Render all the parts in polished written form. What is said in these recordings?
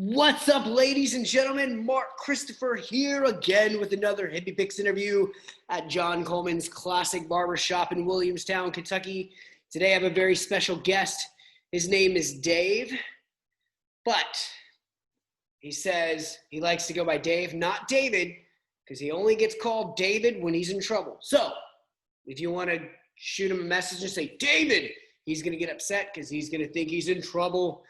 What's up, ladies and gentlemen? Mark Christopher here again with another Hippie Picks interview at John Coleman's Classic Barbershop in Williamstown, Kentucky. Today I have a very special guest. His name is Dave, but he says he likes to go by Dave, not David, because he only gets called David when he's in trouble. So if you want to shoot him a message and say, David, he's going to get upset because he's going to think he's in trouble.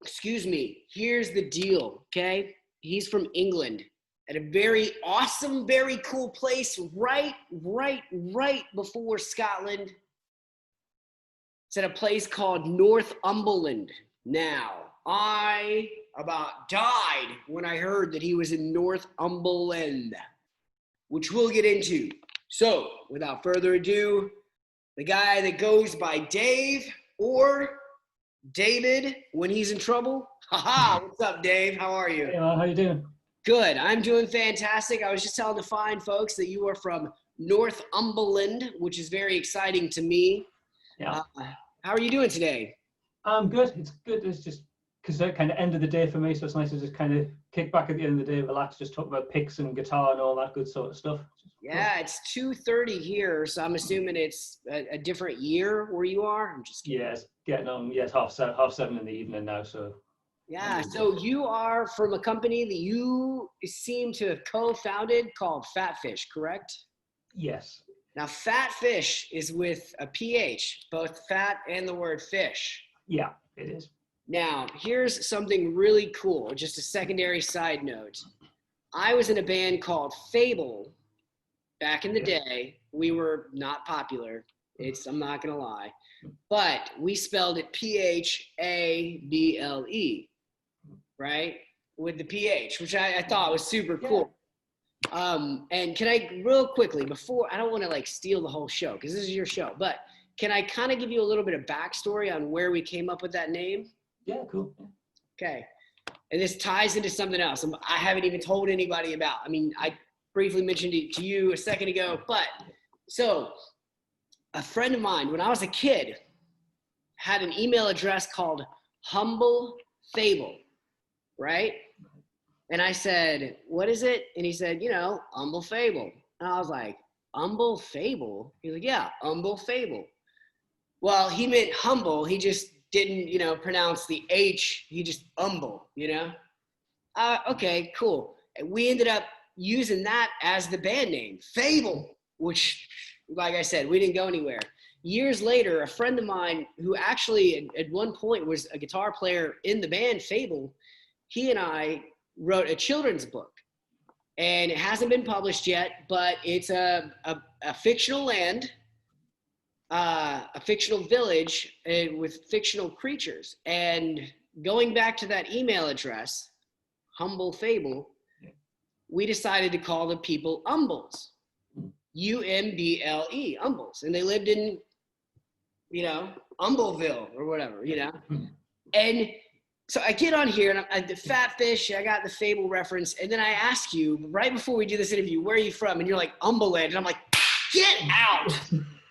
Excuse me, here's the deal, okay? He's from England at a very awesome, very cool place right before Scotland. It's at a place called Northumberland. Now, I about died when I heard that he was in Northumberland, which we'll get into. So, without further ado, the guy that goes by Dave or David when he's in trouble. Haha, what's up, Dave? How are you? Hey, man, how you doing? Good. I'm doing fantastic. I was just telling the fine folks that you are from Northumberland, which is very exciting to me. Yeah. How are you doing today? I'm good. It's good. It's just because it's kind of end of the day for me, so it's nice to just kind of kick back at the end of the day, relax, just talk about picks and guitar and all that good sort of stuff. Yeah, it's 2:30 here, so I'm assuming it's a different year where you are. I'm just kidding. Yeah, it's getting on. Yeah, it's half seven in the evening now. So yeah, so you are from a company that you seem to have co-founded called PhatPhish, correct? Yes. Now, Phat Phish is with a PH, both fat and the word fish. Yeah, it is. Now, here's something really cool, just a secondary side note. I was in a band called Fable back in the day. We were not popular. I'm not going to lie. But we spelled it Phable, right? With the PH, which I thought was super cool. And can I real quickly, before, I don't want to like steal the whole show because this is your show, but can I kind of give you a little bit of backstory on where we came up with that name? Yeah, cool. Okay. And this ties into something else I haven't even told anybody about. I mean, I briefly mentioned it to you a second ago, but so a friend of mine, when I was a kid, had an email address called Humble Fable, right? And I said, what is it? And he said, Humble Fable. And I was like, Humble Fable? He's like, yeah, Humble Fable. Well, he meant humble. He just didn't, pronounce the H. He just humble, Okay, cool. And we ended up using that as the band name, Fable, which, like I said, we didn't go anywhere. Years later, a friend of mine who actually at one point was a guitar player in the band Fable, he and I wrote a children's book. And it hasn't been published yet, but it's a fictional land, a fictional village with fictional creatures. And going back to that email address, Humble Fable, we decided to call the people Umbles, U-M-B-L-E, Umbles. And they lived in, Umbleville or whatever, And so I get on here and I the Phat Phish, I got the Fable reference, and then I ask you right before we do this interview, where are you from? And you're like, Umberland. And I'm like, get out.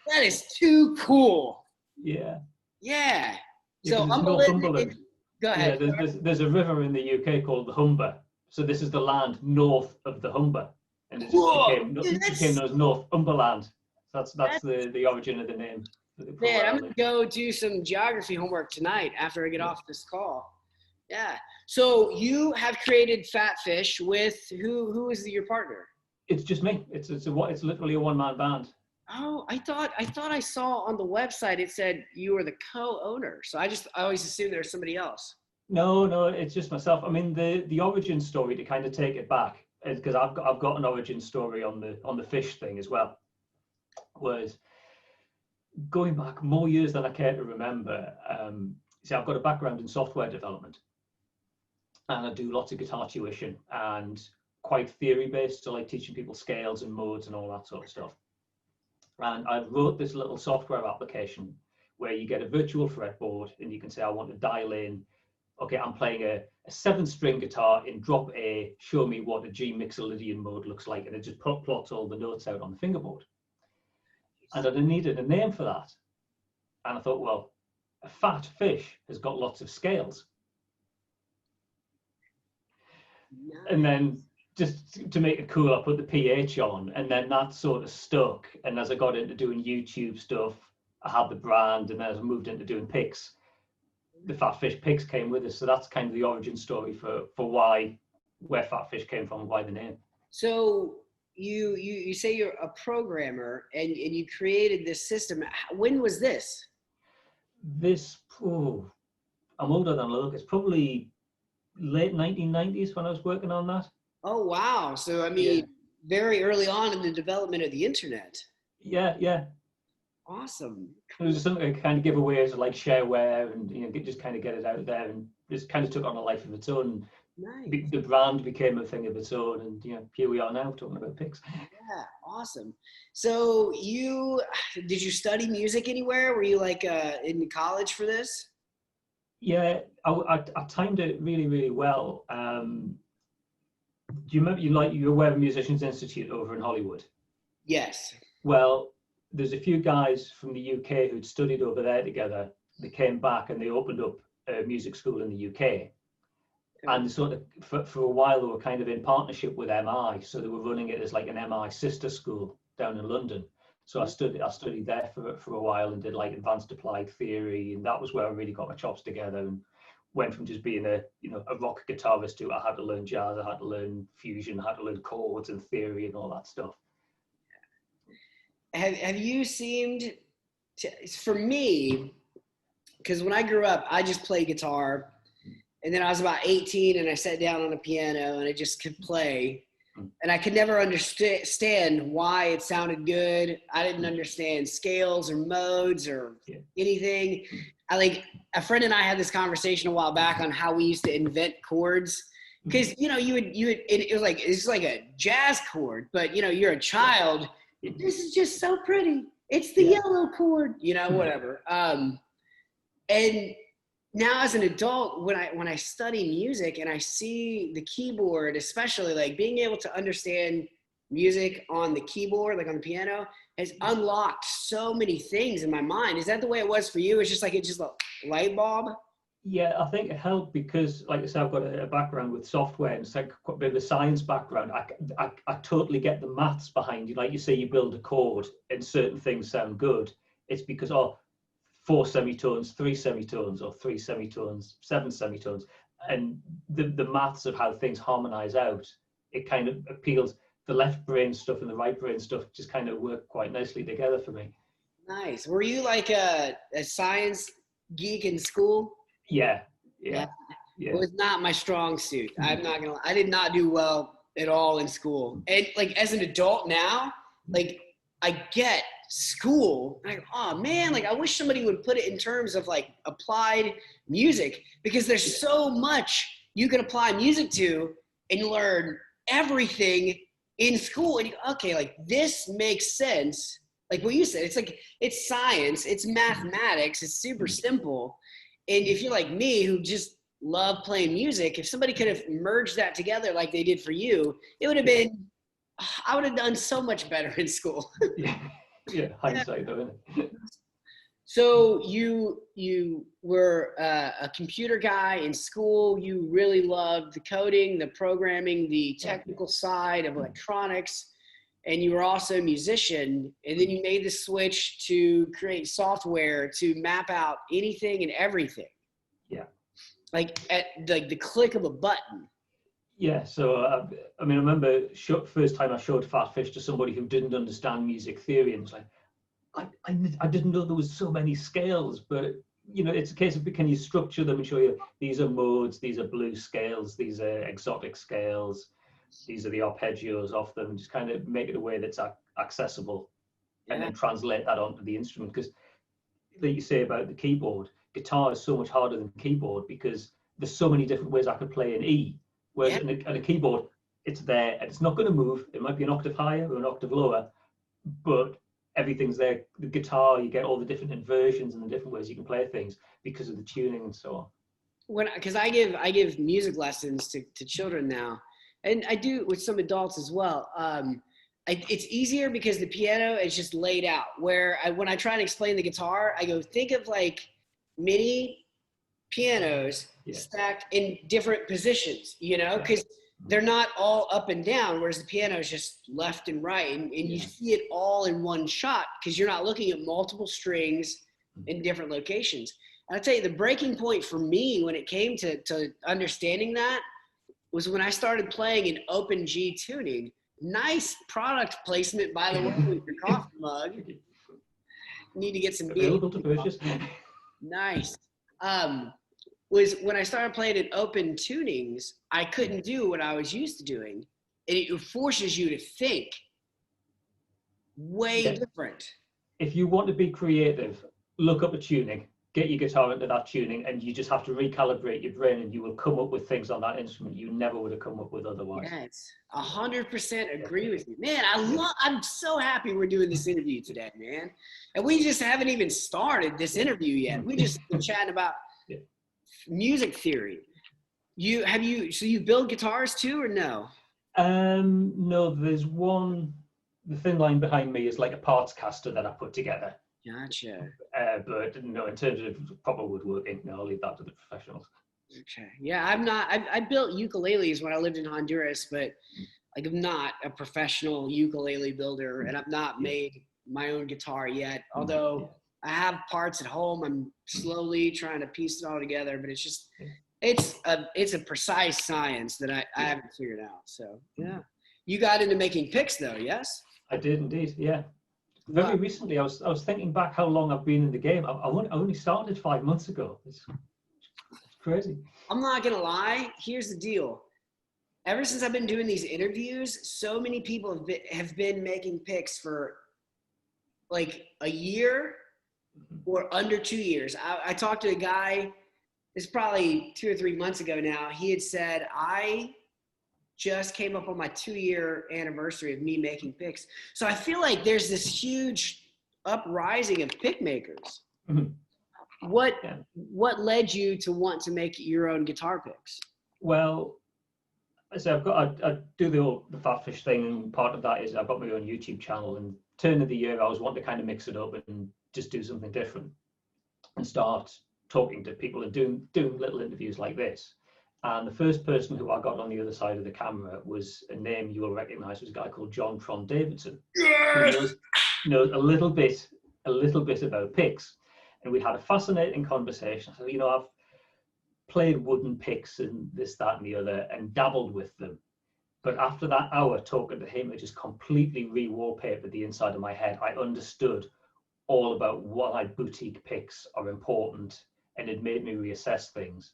That is too cool. Yeah. Yeah. Yeah, so Umberland. Go ahead. Yeah, there's a river in the UK called the Humber. So this is the land north of the Humber. And it just became known as Northumberland. That's the origin of the name. Man, I'm going to go do some geography homework tonight after I get off this call. Yeah. So you have created Phat Phish with who is your partner? It's just me. It's literally a one-man band. Oh, I thought I saw on the website it said you were the co-owner. So I always assumed there was somebody else. No, it's just myself. I mean, the origin story, to kind of take it back, because I've got an origin story on the fish thing as well, was going back more years than I care to remember. See, I've got a background in software development, and I do lots of guitar tuition and quite theory based, so like teaching people scales and modes and all that sort of stuff. And I wrote this little software application where you get a virtual fretboard and you can say, I want to dial in, okay, I'm playing a 7-string guitar in drop A, show me what a G Mixolydian mode looks like. And it just plots all the notes out on the fingerboard. And I needed a name for that. And I thought, well, a Phat Phish has got lots of scales. And then just to make it cool, I put the PH on, and then that sort of stuck. And as I got into doing YouTube stuff, I had the brand, and as I moved into doing picks, the PhatPhish Picks came with us. So that's kind of the origin story for where PhatPhish came from and why the name. So you say you're a programmer and you created this system. When was this? I'm older than Luke. It's probably late 1990s when I was working on that. Oh, wow. So, I mean, very early on in the development of the internet. Yeah. Awesome. It was just something to kind of give away as like shareware and, just kind of get it out there, and just kind of took on a life of its own. Nice. The brand became a thing of its own, and here we are now talking about picks. Yeah, awesome. So did you study music anywhere? Were you like in college for this? Yeah, I timed it really, really well. Do you remember you're aware of Musicians Institute over in Hollywood? Yes. Well, there's a few guys from the UK who'd studied over there together. They came back and they opened up a music school in the UK. And sort of for a while they were kind of in partnership with MI, so they were running it as like an MI sister school down in London. So I studied there for a while and did like advanced applied theory, and that was where I really got my chops together and went from just being a rock guitarist to I had to learn jazz, I had to learn fusion, I had to learn chords and theory and all that stuff. Have you seemed to, for me, because when I grew up, I just played guitar. And then I was about 18 and I sat down on a piano and I just could play. And I could never understand why it sounded good. I didn't understand scales or modes or anything. A friend and I had this conversation a while back on how we used to invent chords. Because, it's like a jazz chord, but, you're a child. This is just so pretty. It's the yellow chord, whatever. And now as an adult, when I study music and I see the keyboard, especially like being able to understand music on the keyboard, like on the piano, has unlocked so many things in my mind. Is that the way it was for you? It's just like a light bulb? Yeah, I think it helped because, like I said, I've got a background with software and it's like quite a bit of a science background. I totally get the maths behind you. Like you say, you build a chord and certain things sound good. It's because, 4 semitones, 3 semitones, or 3 semitones, 7 semitones, and the maths of how things harmonize out, it kind of appeals. The left brain stuff and the right brain stuff just kind of work quite nicely together for me. Nice. Were you like a science geek in school? Yeah. It was not my strong suit. I'm not gonna lie. I did not do well at all in school. And like as an adult now, like I get school, like, oh man, like I wish somebody would put it in terms of like applied music, because there's so much you can apply music to and learn everything in school. And okay, like this makes sense. Like what you said, it's like, it's science, it's mathematics, it's super simple. And if you're like me, who just love playing music, if somebody could have merged that together like they did for you, it would have been, I would have done so much better in school. Hindsight though, isn't it? So you were a computer guy in school. You really loved the coding, the programming, the technical side of electronics, and you were also a musician. And then you made the switch to create software to map out anything and everything. Yeah. Like at the click of a button. Yeah, so I remember first time I showed PhatPhish to somebody who didn't understand music theory, and it's like, I didn't know there was so many scales, but it's a case of, can you structure them and show you these are modes, these are blues scales, these are exotic scales, these are the arpeggios off them, and just kind of make it a way that's accessible, and then translate that onto the instrument. Because like you say about the keyboard, guitar is so much harder than keyboard because there's so many different ways I could play an E. Whereas on a keyboard, it's there and it's not going to move. It might be an octave higher or an octave lower, but everything's there. The guitar, you get all the different inversions and the different ways you can play things because of the tuning and so on. Because I give music lessons to children now, and I do with some adults as well. It's easier because the piano is just laid out. When I try and explain the guitar, I go, think of like mini pianos stacked in different positions, because they're not all up and down, whereas the piano is just left and right, and you see it all in one shot because you're not looking at multiple strings in different locations. And I'll tell you, the breaking point for me when it came to understanding that was when I started playing in open G tuning. Nice product placement, by the way, with your coffee mug. Need to get some available to purchase. Nice. Was when I started playing in open tunings, I couldn't do what I was used to doing. And it forces you to think way different. If you want to be creative, look up a tuning, get your guitar into that tuning, and you just have to recalibrate your brain, and you will come up with things on that instrument you never would have come up with otherwise. Yes, 100% agree with you, man. I'm so happy we're doing this interview today, man. And we just haven't even started this interview yet. We just been chatting about music theory. So you build guitars too, or no? No, there's one. The thin line behind me is like a parts caster that I put together. Gotcha. But no, in terms of proper woodworking, no, I'll leave that to the professionals. Okay. Yeah, I'm not. I built ukuleles when I lived in Honduras, but like I'm not a professional ukulele builder, and I've not made my own guitar yet. Although I have parts at home, I'm slowly trying to piece it all together. But it's just, it's a precise science that I haven't figured out. So yeah, you got into making picks though, yes? I did indeed. Yeah. Very recently, I was thinking back how long I've been in the game. I only started 5 months ago. It's crazy. I'm not gonna lie. Here's the deal. Ever since I've been doing these interviews, so many people have been making picks for like a year or under 2 years. I talked to a guy, it's probably 2 or 3 months ago now. He had said, I just came up on my 2-year anniversary of me making picks. So I feel like there's this huge uprising of pick makers. Mm-hmm. What led you to want to make your own guitar picks? Well, so I do the PhatPhish thing, and part of that is I've got my own YouTube channel, and turn of the year I was wanting to kind of mix it up and just do something different and start talking to people and doing little interviews like this. And the first person who I got on the other side of the camera was a name you will recognize, was a guy called Jontron Davidson. Yes! Who knows a little bit about picks. And we had a fascinating conversation. So, I've played wooden picks and this, that, and the other, and dabbled with them. But after that hour talking to him, it just completely re-wallpapered the inside of my head. I understood all about why boutique picks are important, and it made me reassess things.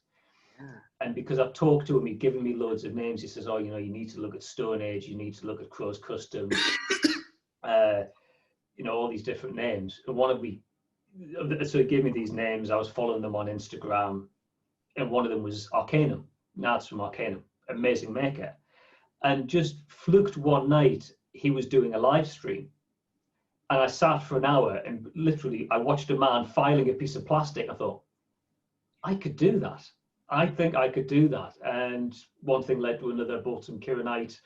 And because I've talked to him, he'd given me loads of names. He says, you need to look at Stone Age, you need to look at Crow's Custom, all these different names. And so he gave me these names. I was following them on Instagram, and one of them was Arcanum, Nads from Arcanum, amazing maker. And just fluked one night, he was doing a live stream. And I sat for an hour, and literally I watched a man filing a piece of plastic. I thought, I could do that. I think I could do that. And one thing led to another. Bought some Kironite,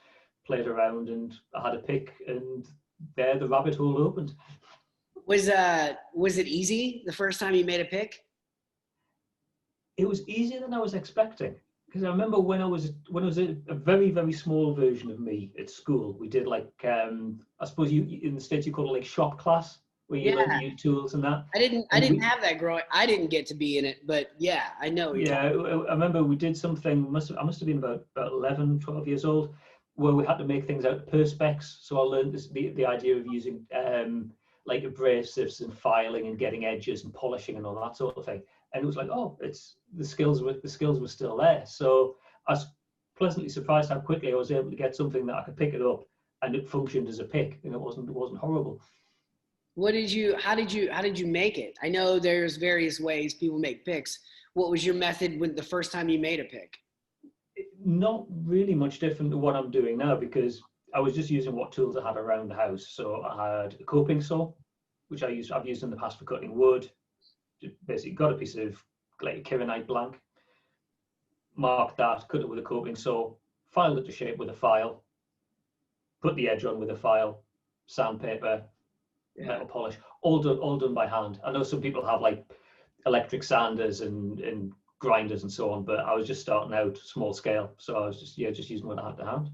played around, and I had a pick, and there the rabbit hole opened. Was it easy the first time you made a pick? It was easier than I was expecting, because I remember when I was a very, very small version of me at school, we did like I suppose you in the States you call it like shop class, where you learn to use tools and that. I didn't have that growing. I didn't get to be in it, but yeah, I know. Yeah, I remember we did something. I must have been about 11, 12 years old, where we had to make things out of perspex. So I learned the idea of using like abrasives and filing and getting edges and polishing and all that sort of thing. And it was like, it's the skills were still there. So I was pleasantly surprised how quickly I was able to get something that I could pick it up and it functioned as a pick, and it wasn't horrible. How did you make it? I know there's various ways people make picks. What was your method when the first time you made a pick? Not really much different to what I'm doing now, because I was just using what tools I had around the house. So I had a coping saw, which I've used in the past for cutting wood. Just basically got a piece of like Kironite blank, marked that, cut it with a coping saw, filed it to shape with a file, put the edge on with a file, sandpaper, metal polish, all done by hand. I know some people have like electric sanders and grinders and so on, but I was just starting out small scale, so I was just using what I had to hand.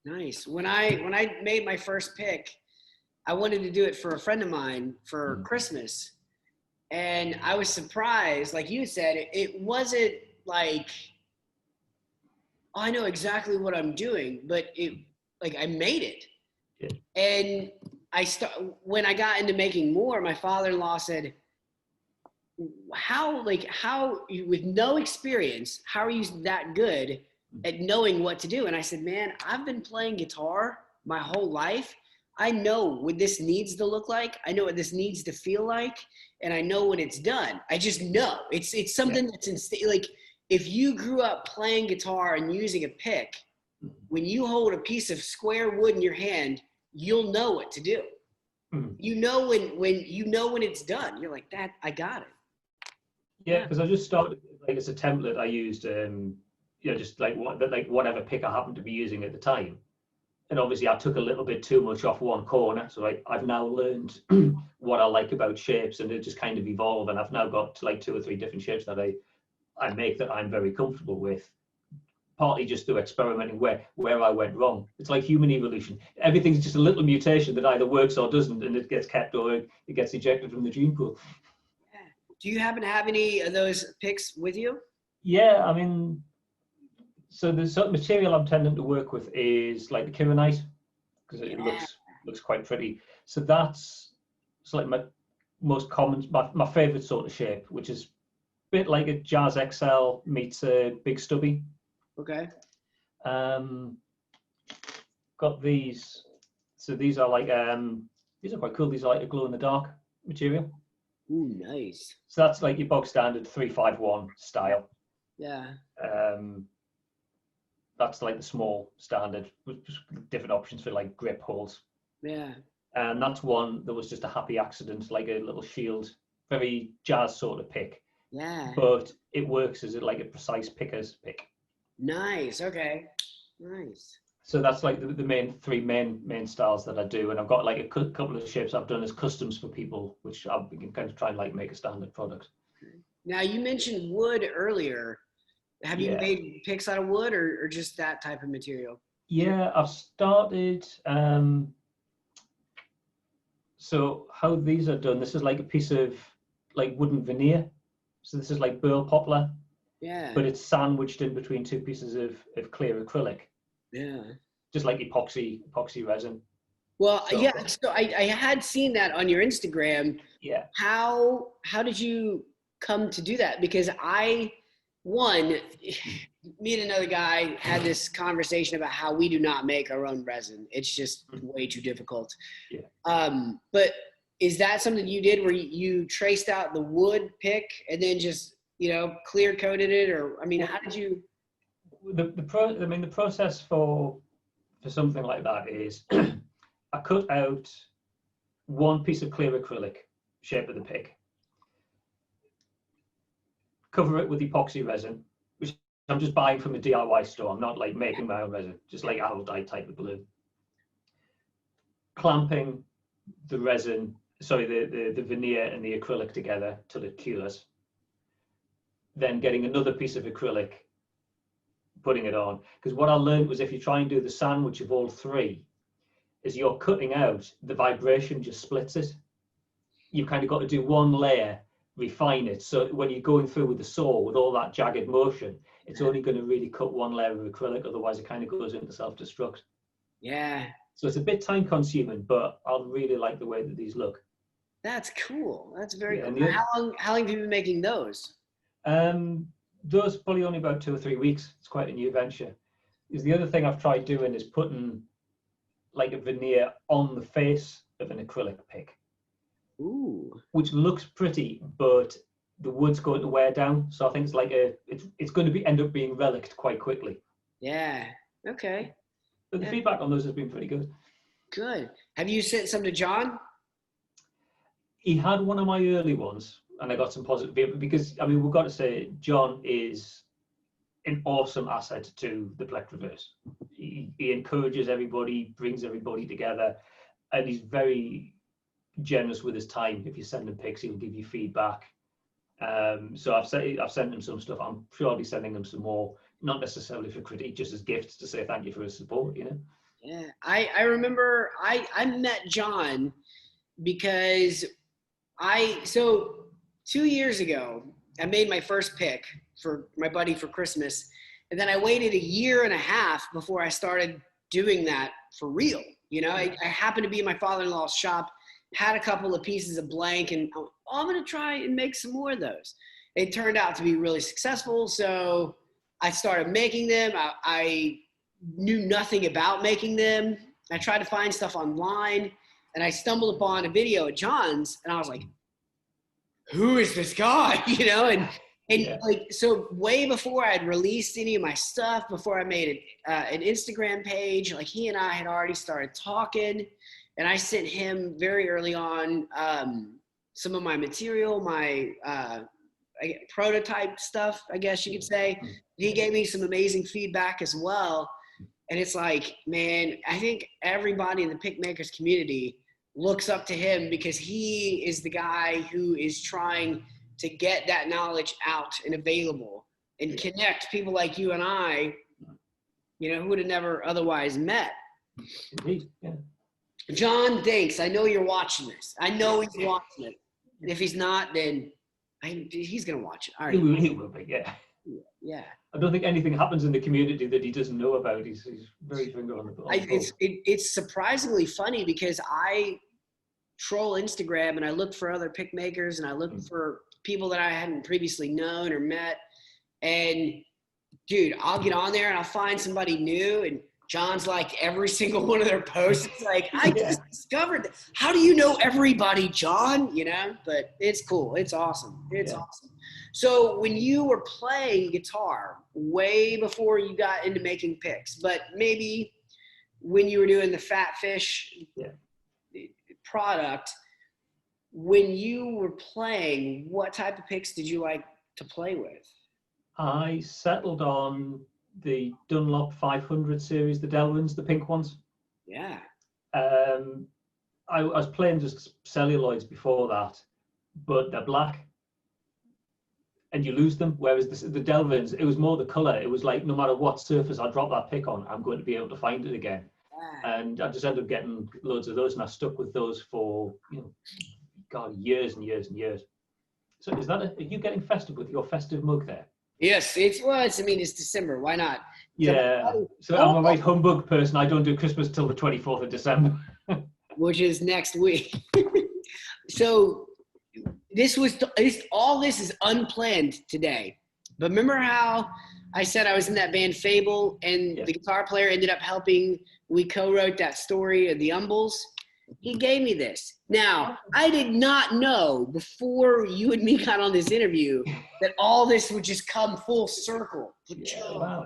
Nice. When I made my first pick, I wanted to do it for a friend of mine for Christmas, and I was surprised. Like you said, it wasn't like, oh, I know exactly what I'm doing, but I made it. Yeah. And when I got into making more, my father-in-law said, how with no experience, how are you that good at knowing what to do? And I said, man, I've been playing guitar my whole life. I know what this needs to look like. I know what this needs to feel like. And I know when it's done. I just know it's something that's like, if you grew up playing guitar and using a pick, when you hold a piece of square wood in your hand, you'll know what to do. You know when it's done. You're like, that, I got it. Yeah, because I just started, like, as a template I used, just like whatever pick I happened to be using at the time. And obviously I took a little bit too much off one corner. So I've now learned what I like about shapes, and it just kind of evolve. And I've now got like 2 or 3 different shapes that I make that I'm very comfortable with, partly just through experimenting where I went wrong. It's like human evolution. Everything's just a little mutation that either works or doesn't, and it gets kept or it gets ejected from the gene pool. Yeah. Do you happen to have any of those picks with you? Yeah, I mean, so the sort of material I'm tending to work with is like the Kironite, because it looks quite pretty. So that's like my most common, my favorite sort of shape, which is a bit like a Jazz XL meets a Big Stubby. Okay. Got these. So these are like these are quite cool. These are like a glow in the dark material. Ooh, nice. So that's like your bog standard 351 style. Yeah. That's like the small standard with different options for like grip holes. Yeah. And that's one that was just a happy accident, like a little shield, very jazz sort of pick. Yeah. But it works as like a precise picker's pick. Nice. Okay. Nice. So that's like the main 3 main styles that I do, and I've got like a couple of shapes I've done as customs for people, which I can kind of try and like make a standard product. Now you mentioned wood earlier. Have you made picks out of wood or just that type of material? Yeah, I've started. So how these are done, this is like a piece of like wooden veneer. So this is like burl poplar. Yeah. But it's sandwiched in between 2 pieces of clear acrylic. Yeah. Just like epoxy resin. Well, so, yeah. So I had seen that on your Instagram. Yeah. How did you come to do that? Because me and another guy had this conversation about how we do not make our own resin. It's just way too difficult. Yeah. But is that something you did where you traced out the wood pick and then just, clear coated it? Or, I mean, how did you? The process for something like that is I cut out 1 piece of clear acrylic, shape of the pick, cover it with epoxy resin, which I'm just buying from a DIY store. I'm not like making my own resin, just like I'll dye type of glue. Clamping the resin, the veneer and the acrylic together till it cures. Then getting another piece of acrylic, putting it on. Because what I learned was if you try and do the sandwich of all 3, as you're cutting out, the vibration just splits it. You've kind of got to do 1 layer, refine it. So when you're going through with the saw, with all that jagged motion, it's only going to really cut 1 layer of acrylic. Otherwise, it kind of goes into self-destruct. Yeah. So it's a bit time consuming, but I really like the way that these look. That's cool. That's very cool. How long have you been making those? Those probably only about 2 or 3 weeks. It's quite a new venture. Because the other thing I've tried doing is putting like a veneer on the face of an acrylic pick. Ooh. Which looks pretty, but the wood's going to wear down. So I think it's like it's going to end up being relict quite quickly. Yeah. Okay. But the feedback on those has been pretty good. Good. Have you sent some to John? He had one of my early ones, and I got some positive feedback because, I mean, we've got to say, John is an awesome asset to the Plectraverse. He encourages everybody, brings everybody together, and he's very generous with his time. If you send him pics, he'll give you feedback. So I've sent him some stuff. I'm sure I'll be sending him some more, not necessarily for critique, just as gifts to say thank you for his support, you know? Yeah, I remember I met John because so 2 years ago, I made my first pick for my buddy for Christmas. And then I waited a year and a half before I started doing that for real. You know, I happened to be in my father-in-law's shop, had a couple of pieces of blank, and I'm going to try and make some more of those. It turned out to be really successful. So I started making them. I knew nothing about making them. I tried to find stuff online, and I stumbled upon a video at John's, and I was like, who is this guy? You know, and like, so way before I'd released any of my stuff, before I made an Instagram page, like he and I had already started talking, and I sent him very early on some of my material, my prototype stuff, I guess you could say. He gave me some amazing feedback as well. And it's like, man, I think everybody in the pick makers community looks up to him because he is the guy who is trying to get that knowledge out and available and connect people like you and I, you know, who would have never otherwise met. Indeed, yeah. John Dinks, I know you're watching this. I know he's watching it. And if he's not, then he's going to watch it. All right. He will be, yeah. Yeah. I don't think anything happens in the community that he doesn't know about. He's very finger on the pulse. It's surprisingly funny because I troll Instagram and I look for other pick makers and I look for people that I hadn't previously known or met. And dude, I'll get on there and I'll find somebody new, and John's like every single one of their posts. It's like, I just discovered that. How do you know everybody, John? You know, but it's cool. It's awesome. It's awesome. So when you were playing guitar way before you got into making picks, but maybe when you were doing the Phat Phish product, when you were playing, what type of picks did you like to play with? I settled on the Dunlop 500 series, the Delvins, the pink ones. Yeah. I was playing just celluloids before that, but they're black and you lose them. Whereas the Delvins, it was more the color. It was like, no matter what surface I drop that pick on, I'm going to be able to find it again. And I just ended up getting loads of those, and I stuck with those for, you know, God, years and years and years. So are you getting festive with your festive mug there? Yes, it's December. Why not? Yeah. So I'm a right humbug person. I don't do Christmas till the 24th of December. Which is next week. So all this is unplanned today. But remember how I said I was in that band Fable, and the guitar player ended up helping. We co-wrote that story of the Umbles. He gave me this. Now, I did not know before you and me got on this interview that all this would just come full circle. Wow.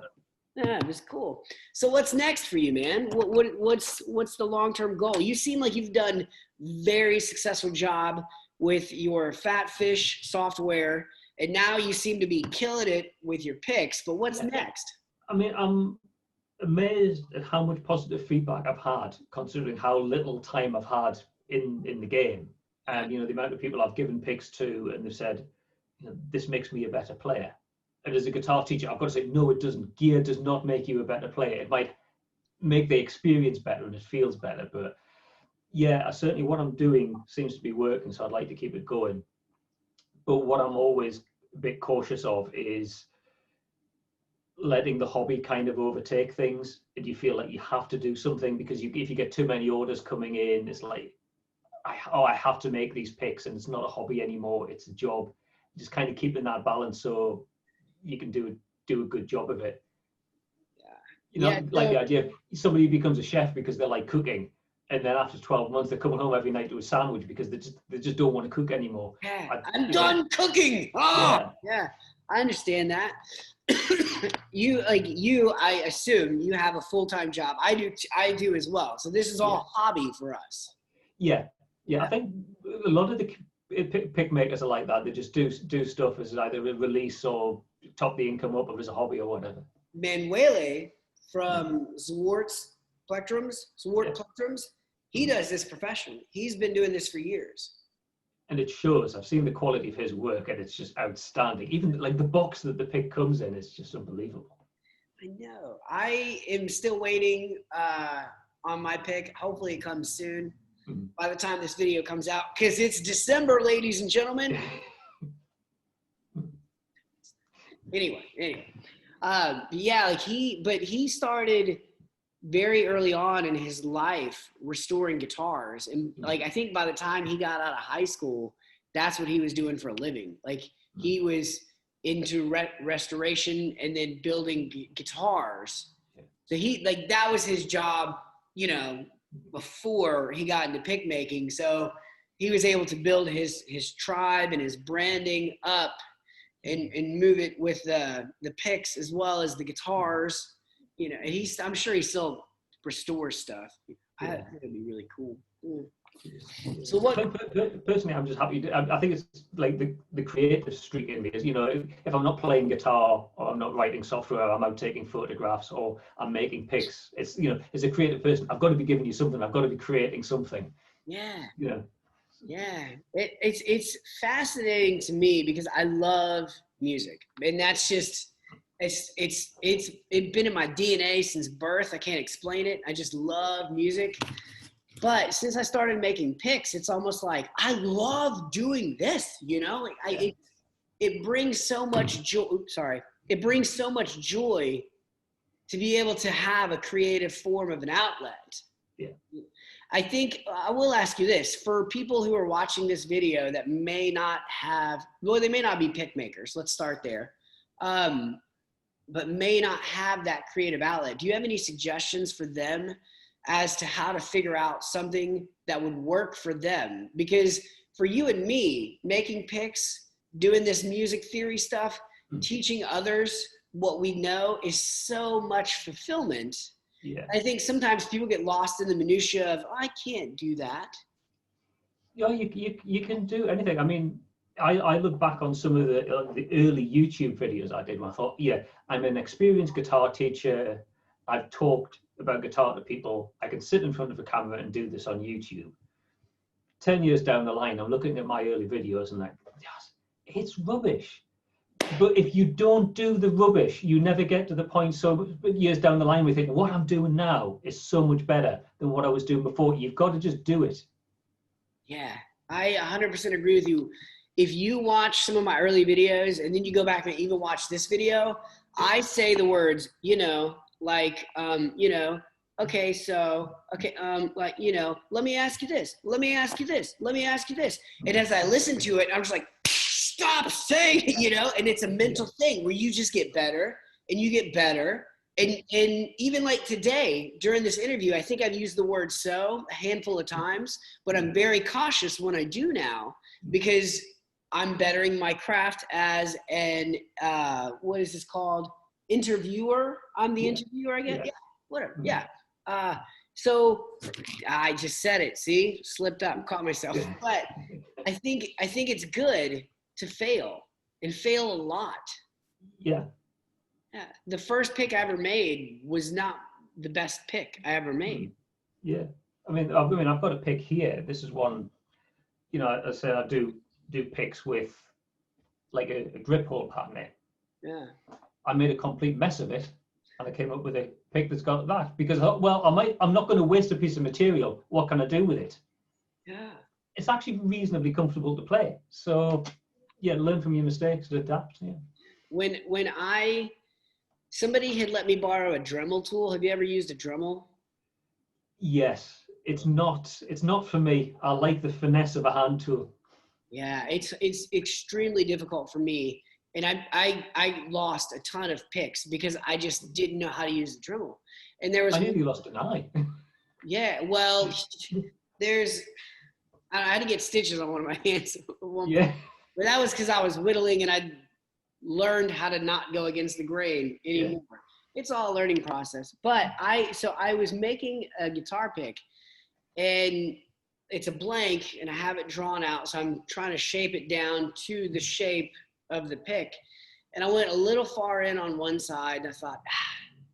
Yeah, it was cool. So what's next for you, man? What's the long-term goal? You seem like you've done very successful job with your Phat Phish software, and now you seem to be killing it with your picks, but what's next? I mean, I'm amazed at how much positive feedback I've had, considering how little time I've had in the game. And, you know, the amount of people I've given picks to, and they've said, you know, this makes me a better player. And as a guitar teacher, I've got to say, no, it doesn't. Gear does not make you a better player. It might make the experience better and it feels better. But yeah, certainly what I'm doing seems to be working, so I'd like to keep it going. But what I'm always a bit cautious of is letting the hobby kind of overtake things, and you feel like you have to do something, because if you get too many orders coming in, it's like, I have to make these picks, and it's not a hobby anymore, it's a job. Just kind of keeping that balance so you can do a good job of it. You know, like the idea of somebody who becomes a chef because they like cooking, and then after 12 months they're coming home every night to a sandwich because they just don't want to cook anymore. I'm done cooking. I understand that. I assume you have a full-time job. I do as well. So this is all hobby for us. Yeah. I think a lot of the pick makers are like that. They just do stuff as either a release or top the income up, or as a hobby or whatever. Manuele from Zwart Plectrums, he does this professionally. He's been doing this for years. and it shows. I've seen the quality of his work, and it's just outstanding. Even like the box that the pick comes in is just unbelievable. I know. I am still waiting on my pick. Hopefully it comes soon. By the time this video comes out, because it's December, ladies and gentlemen. Anyway. Yeah, like he started very early on in his life restoring guitars. And like, I think by the time he got out of high school, that's what he was doing for a living. Like he was into restoration and then building guitars. So that was his job, you know, before he got into pick making. So he was able to build his tribe and his branding up and move it with the picks as well as the guitars, you know, and I'm sure he still restores stuff. I think it'd be really cool. So what? Personally, I'm just happy. I think it's like the creative streak in me is, you know, if I'm not playing guitar or I'm not writing software, I'm out taking photographs or I'm making picks. It's, you know, as a creative person, I've got to be giving you something. I've got to be creating something. Yeah. Yeah. Yeah. It's fascinating to me because I love music, and that's just it's been in my DNA since birth. I can't explain it. I just love music. But since I started making picks, it's almost like I love doing this, you know? It brings so much joy. It brings so much joy to be able to have a creative form of an outlet. Yeah. I think I will ask you this. For people who are watching this video that may not have, well, they may not be pick makers. Let's start there. But may not have that creative outlet. Do you have any suggestions for them as to how to figure out something that would work for them? Because for you and me, making picks, doing this music theory stuff, teaching others what we know is so much fulfillment. Yeah. I think sometimes people get lost in the minutia of, oh, I can't do that. Yeah, you can do anything. I mean, I look back on some of the early YouTube videos I did, and I thought, yeah, I'm an experienced guitar teacher. I've talked about guitar to people. I can sit in front of a camera and do this on YouTube. 10 years down the line, I'm looking at my early videos and like, yes, it's rubbish. But if you don't do the rubbish, you never get to the point. So years down the line, we think what I'm doing now is so much better than what I was doing before. You've got to just do it. Yeah, I 100% agree with you. If you watch some of my early videos and then you go back and even watch this video, I say the words, you know, like, you know, okay, so, okay, like, you know, let me ask you this, let me ask you this, let me ask you this. And as I listen to it, I'm just like, stop saying it, you know, and it's a mental thing where you just get better and you get better. And even like today, during this interview, I think I've used the word so a handful of times, but I'm very cautious when I do now because I'm bettering my craft as an, what is this called? Interviewer. I'm the interviewer, I guess. Yeah, whatever. Yeah. So I just said it, see, slipped up, caught myself. But I think it's good to fail and fail a lot. Yeah. Yeah. The first pick I ever made was not the best pick I ever made. Yeah. I mean, I've got a pick here. This is one, you know, I say I do picks with like a grip hole pattern in. Yeah. I made a complete mess of it and I came up with a pick that's got that because, well, I'm not going to waste a piece of material. What can I do with it? Yeah. It's actually reasonably comfortable to play. So yeah, learn from your mistakes and adapt. Yeah. When somebody had let me borrow a Dremel tool. Have you ever used a Dremel? Yes. It's not for me. I like the finesse of a hand tool. Yeah, it's extremely difficult for me. And I lost a ton of picks because I just didn't know how to use the Dremel. And there was I nearly lost an eye. Yeah, well, I had to get stitches on one of my hands at one point. But that was because I was whittling and I learned how to not go against the grain anymore. Yeah. It's all a learning process. But I was making a guitar pick and it's a blank and I have it drawn out. So I'm trying to shape it down to the shape of the pick. And I went a little far in on one side and I thought,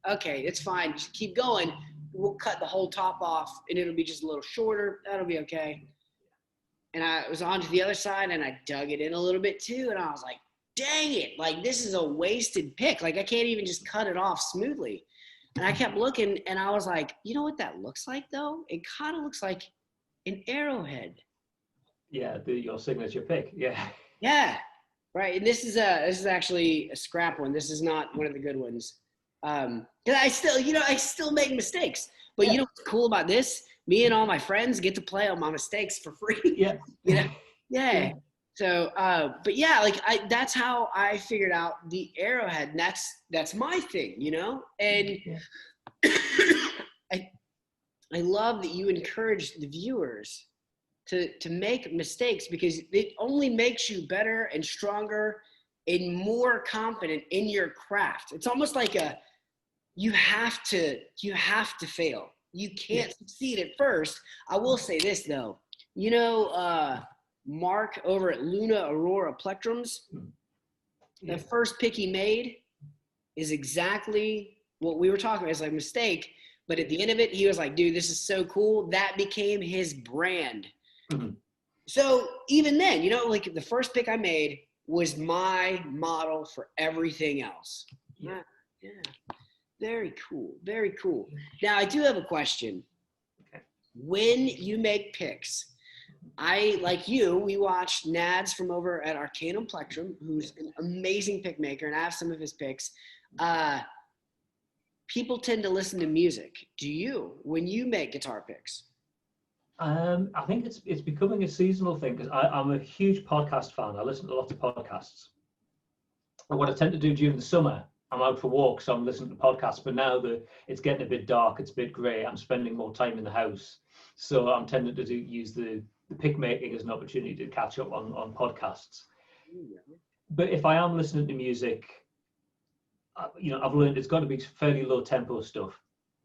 okay, it's fine. Just keep going. We'll cut the whole top off and it'll be just a little shorter. That'll be okay. and I was on to the other side, and I dug it in a little bit too, and I was like, dang it, like this is a wasted pick. Like I can't even just cut it off smoothly. And I kept looking, and I was like, you know what that looks like though? It kind of looks like an arrowhead. Yeah, your signature pick. Yeah. Yeah, right. And this is actually a scrap one. This is not one of the good ones. Cause I still make mistakes, but you know what's cool about this? Me and all my friends get to play on my mistakes for free. Yeah. You know? Yeah. So, but yeah, like that's how I figured out the arrowhead, and that's my thing, you know? And I love that you encourage the viewers to make mistakes, because it only makes you better and stronger and more confident in your craft. It's almost like you have to fail. You can't succeed at first. I will say this though, you know, Mark over at Luna Aurora Plectrums, the first pick he made is exactly what we were talking about. It's like a mistake, but at the end of it, he was like, dude, this is so cool. That became his brand. Mm-hmm. So even then, you know, like the first pick I made was my model for everything else. Yeah. Very cool. Very cool. Now I do have a question. Okay. When you make picks, like you, we watched Nads from over at Arcanum Plectrum, who's an amazing pick maker, and I have some of his picks. People tend to listen to music. Do you, when you make guitar picks? I think it's becoming a seasonal thing, because I'm a huge podcast fan. I listen to lots of podcasts. And what I tend to do during the summer, I'm out for walks, so I'm listening to podcasts. But now that it's getting a bit dark, it's a bit grey, I'm spending more time in the house. So I'm tending to use the pick making as an opportunity to catch up on podcasts. But if I am listening to music, you know, I've learned it's got to be fairly low tempo stuff.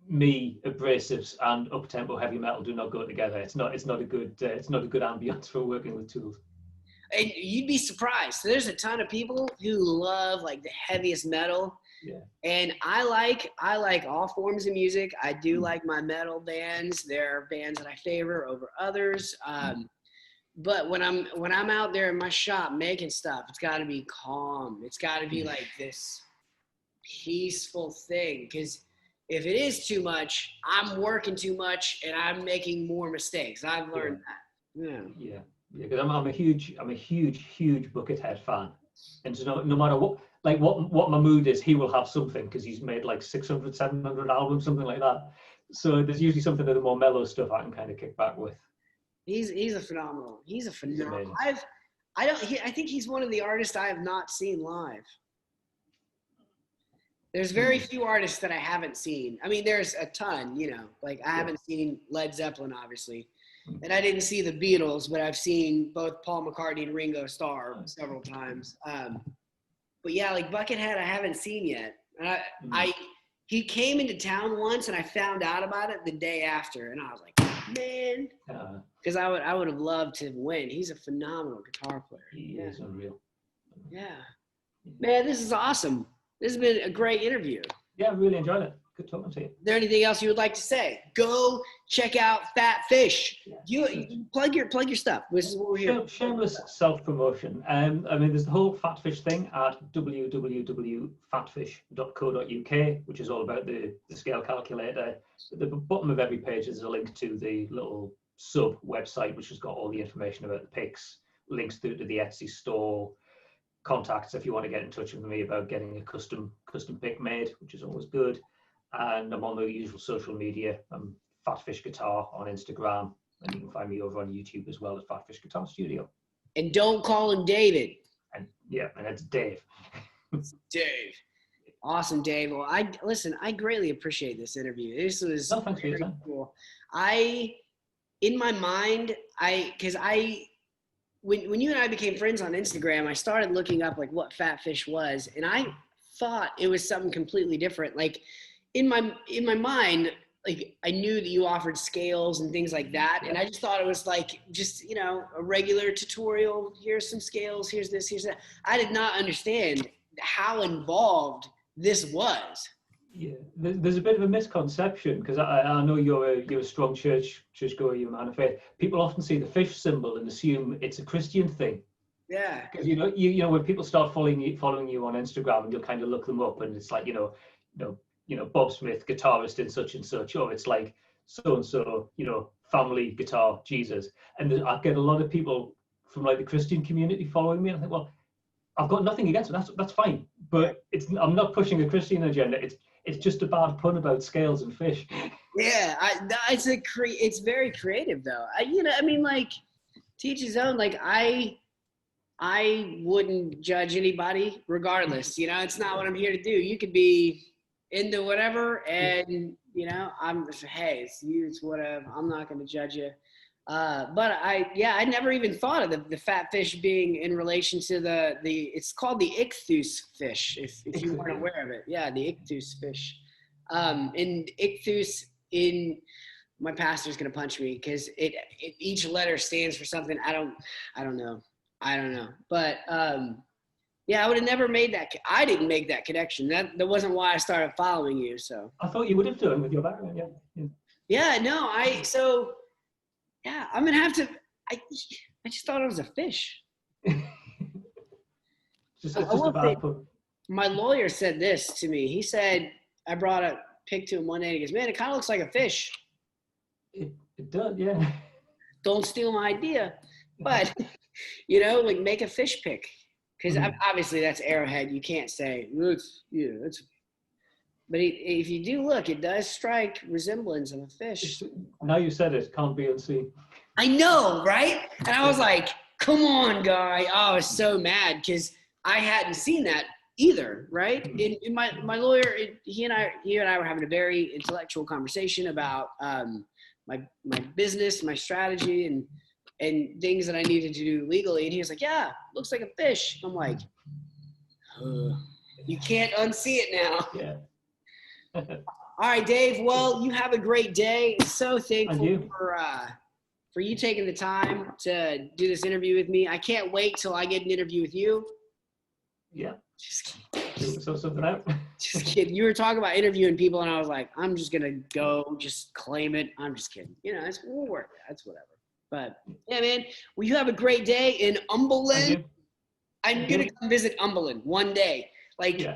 Me, abrasives and up tempo heavy metal do not go together. It's not a good ambience for working with tools. And you'd be surprised. So there's a ton of people who love like the heaviest metal. Yeah. And I like all forms of music. I do like my metal bands. There are bands that I favor over others. But when I'm out there in my shop making stuff, it's got to be calm. It's got to be like this peaceful thing, because if it is too much, I'm working too much and I'm making more mistakes. I've learned that. Yeah. Because I'm a huge Buckethead fan, and so no matter what my mood is, he will have something, because he's made like 600, 700 albums, something like that. So there's usually something of the more mellow stuff I can kind of kick back with. He's a phenomenal. I think he's one of the artists I have not seen live. There's very few artists that I haven't seen. I mean, there's a ton, you know, like I haven't seen Led Zeppelin, obviously. And I didn't see the Beatles, but I've seen both Paul McCartney and Ringo Starr several times. But yeah, like Buckethead, I haven't seen yet. And he came into town once, and I found out about it the day after, and I was like, man, because I would have loved to win. He's a phenomenal guitar player. He is unreal. Yeah, man, this is awesome. This has been a great interview. Yeah, I really enjoyed it. Good talking to you. Is there anything else you would like to say? Go check out Phat Phish. You plug your stuff. This is what we're here. Shameless self-promotion. I mean, there's the whole Phat Phish thing at www.phatphish.co.uk, which is all about the scale calculator. At the bottom of every page is a link to the little sub website, which has got all the information about the picks, links through to the Etsy store, contacts if you want to get in touch with me about getting a custom pick made, which is always good. And I'm on the usual social media. I'm PhatPhish Guitar on Instagram, and you can find me over on YouTube as well as PhatPhish Guitar Studio. And don't call him David. And it's Dave. It's Dave. Awesome, Dave. Well, I greatly appreciate this interview. This was very cool. In my mind, when you and I became friends on Instagram, I started looking up like what Phat Phish was, and I thought it was something completely different. Like in my mind, like I knew that you offered scales and things like that, and I just thought it was like just, you know, a regular tutorial. Here's some scales, here's this, here's that. I did not understand how involved this was. Yeah, there's a bit of a misconception, because I know you're a strong churchgoer, you're a man of faith. People often see the fish symbol and assume it's a Christian thing. Yeah. Because you know when people start following you on Instagram, and you'll kind of look them up, and it's like Bob Smith, guitarist in such and such, or it's like so and so, family guitar Jesus. And I get a lot of people from like the Christian community following me, and I think, well, I've got nothing against it. That's fine, but I'm not pushing a Christian agenda. It's just a bad pun about scales and fish. Yeah, it's very creative though. Like, teach his own. Like, I wouldn't judge anybody regardless. It's not what I'm here to do. You could be into whatever, and hey, it's you, it's whatever. I'm not going to judge you. But I never even thought of the fat fish being in relation to it's called the ichthus fish, if you weren't aware of it. Yeah, the ichthus fish. And ichthus, my pastor's gonna punch me because each letter stands for something. I don't know. But I would have never made that. I didn't make that connection. That wasn't why I started following you. So I thought you would have done with your background. Yeah. Yeah. No. I'm gonna have to. I just thought it was a fish. Just a bad pun. My lawyer said this to me. He said, I brought a pic to him one day, and he goes, "Man, it kind of looks like a fish." It does, yeah. Don't steal my idea, but like, make a fish pick, because obviously that's Arrowhead. You can't say it's. But if you do look, it does strike resemblance of a fish. Now you said it, can't be unseen. I know, right? And I was like, "Come on, guy!" I was so mad because I hadn't seen that either, right? In my lawyer, he and I were having a very intellectual conversation about my business, my strategy, and things that I needed to do legally. And he was like, "Yeah, looks like a fish." I'm like, you can't unsee it now. Yeah. All right, Dave. Well, you have a great day. So thankful for you taking the time to do this interview with me. I can't wait till I get an interview with you. Yeah. Just kidding. So something out. Just kidding. You were talking about interviewing people, and I was like, I'm just gonna go, just claim it. I'm just kidding. We'll work. That's whatever. But yeah, man. Well, you have a great day in Umberland. I'm gonna come visit Umberland one day. Like,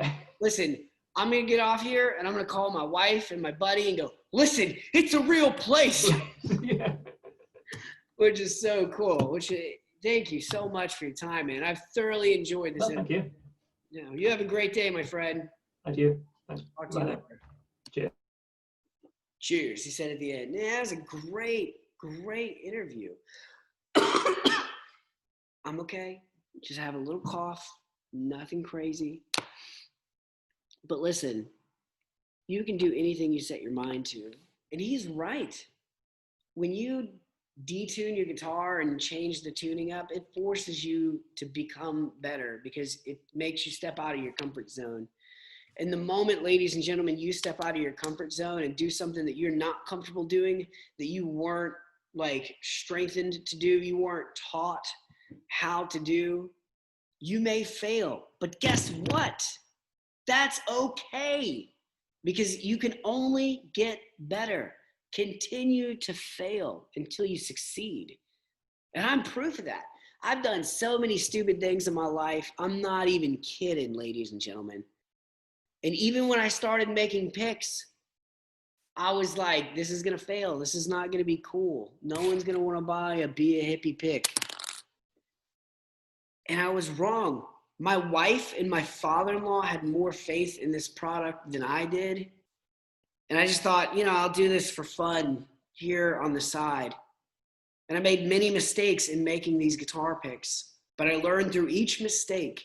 listen, I'm gonna get off here, and I'm gonna call my wife and my buddy and go, "Listen, it's a real place." Yeah. Which is so cool. Thank you so much for your time, man. I've thoroughly enjoyed this. Thank you. You have a great day, my friend. Thank you. Talk to you later. Cheers. Cheers. He said at the end. That was a great interview. I'm okay. Just have a little cough. Nothing crazy. But listen, you can do anything you set your mind to. And he's right. When you detune your guitar and change the tuning up, it forces you to become better because it makes you step out of your comfort zone. And the moment, ladies and gentlemen, you step out of your comfort zone and do something that you're not comfortable doing, that you weren't like strengthened to do, you weren't taught how to do, you may fail. But guess what? That's okay, because you can only get better. Continue to fail until you succeed. And I'm proof of that. I've done so many stupid things in my life. I'm not even kidding, ladies and gentlemen. And even when I started making picks, I was like, this is going to fail. This is not going to be cool. No one's going to want to be a hippie pick. And I was wrong. My wife and my father-in-law had more faith in this product than I did. And I just thought, I'll do this for fun here on the side. And I made many mistakes in making these guitar picks, but I learned through each mistake.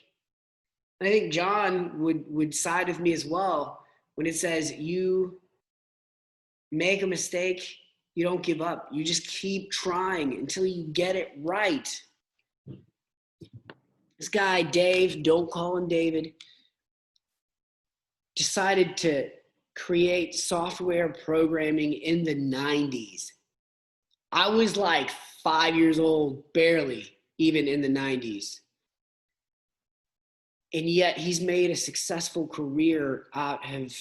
And I think John would side with me as well when it says you make a mistake, you don't give up. You just keep trying until you get it right. This guy, Dave, don't call him David, decided to create software programming in the 90s. I was like 5 years old, barely, even in the 90s. And yet he's made a successful career out of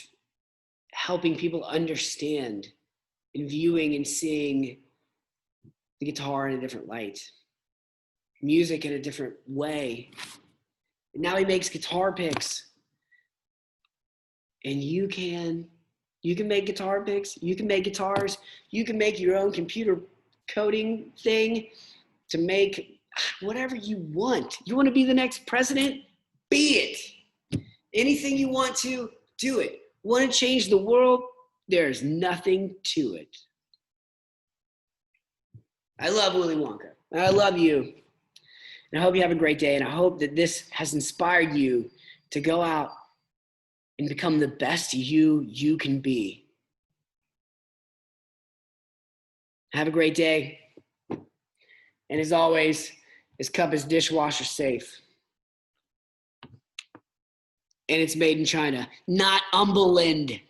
helping people understand and viewing and seeing the guitar in a different light, music in a different way. And now he makes guitar picks. And you can make guitar picks, you can make guitars, you can make your own computer coding thing to make whatever you want. You want to be the next president? Be it. Anything you want to, do it. Want to change the world? There's nothing to it. I love Willy Wonka. And I love you. And I hope you have a great day. And I hope that this has inspired you to go out and become the best you can be. Have a great day. And as always, this cup is dishwasher safe. And it's made in China, not Umberland.